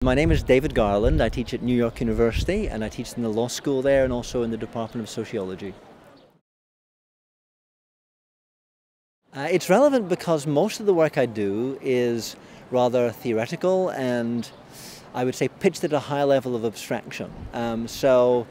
My name is David Garland. I teach at New York University and I teach in the law school there and also in the Department of Sociology. It's relevant because most of the work I do is rather theoretical and I would say pitched at a high level of abstraction. So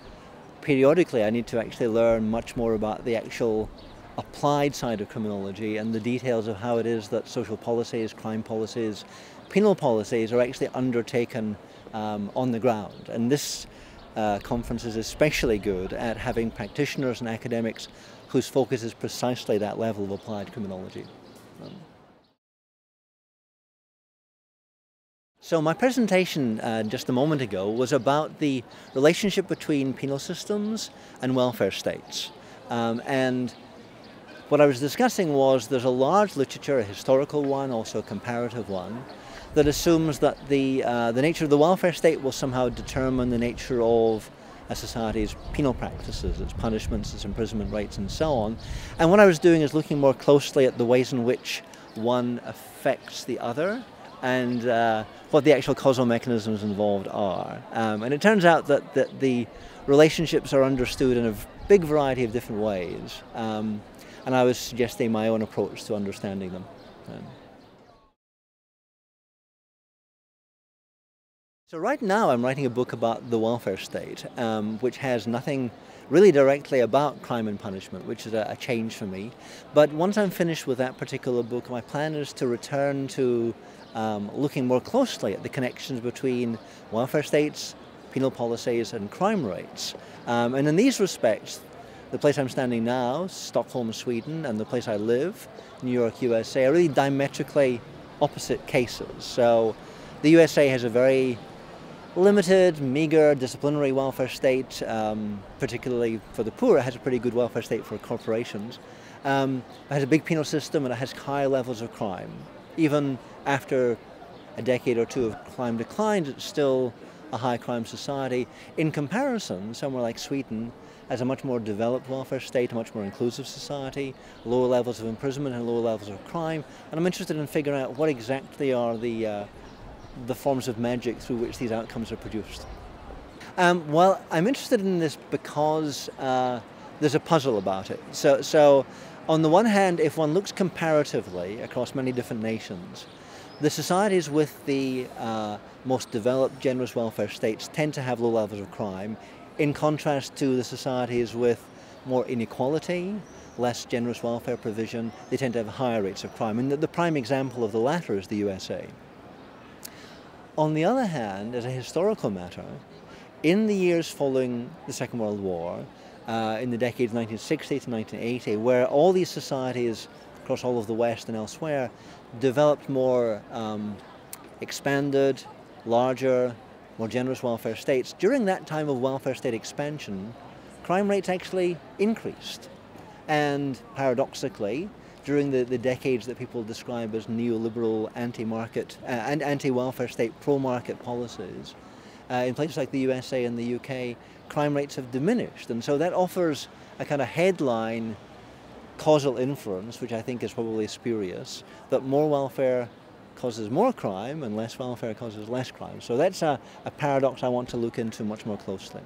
periodically I need to actually learn much more about the actual applied side of criminology and the details of how it is that social policies, crime policies, penal policies are actually undertaken on the ground. And this conference is especially good at having practitioners and academics whose focus is precisely that level of applied criminology. So my presentation just a moment ago was about the relationship between penal systems and welfare states. And what I was discussing was there's a large literature, a historical one, also a comparative one, that assumes that the nature of the welfare state will somehow determine the nature of a society's penal practices, its punishments, its imprisonment rates, and so on. And what I was doing is looking more closely at the ways in which one affects the other and what the actual causal mechanisms involved are. And it turns out that the relationships are understood in a big variety of different ways. And I was suggesting my own approach to understanding them. So right now I'm writing a book about the welfare state, which has nothing really directly about crime and punishment, which is a change for me. But once I'm finished with that particular book, my plan is to return to looking more closely at the connections between welfare states, penal policies, and crime rates. And in these respects, the place I'm standing now, Stockholm, Sweden, and the place I live, New York, USA, are really diametrically opposite cases. So the USA has a very limited, meager disciplinary welfare state, particularly for the poor. It has a pretty good welfare state for corporations. It has a big penal system and it has high levels of crime. Even after a decade or two of crime declines, it's still a high crime society. In comparison, somewhere like Sweden has a much more developed welfare state, a much more inclusive society, lower levels of imprisonment and lower levels of crime. And I'm interested in figuring out what exactly are the forms of magic through which these outcomes are produced. Well, I'm interested in this because there's a puzzle about it. So on the one hand, if one looks comparatively across many different nations, the societies with the most developed, generous welfare states tend to have low levels of crime, in contrast to the societies with more inequality, less generous welfare provision. They tend to have higher rates of crime. And the prime example of the latter is the USA. On the other hand, as a historical matter, in the years following the Second World War, in the decades 1960 to 1980, where all these societies across all of the West and elsewhere developed more expanded, larger, more generous welfare states, during that time of welfare state expansion, crime rates actually increased. And paradoxically, during the decades that people describe as neoliberal anti-market and anti-welfare state pro-market policies, in places like the USA and the UK, crime rates have diminished. And so that offers a kind of headline causal inference, which I think is probably spurious, that more welfare causes more crime and less welfare causes less crime. So that's a paradox I want to look into much more closely.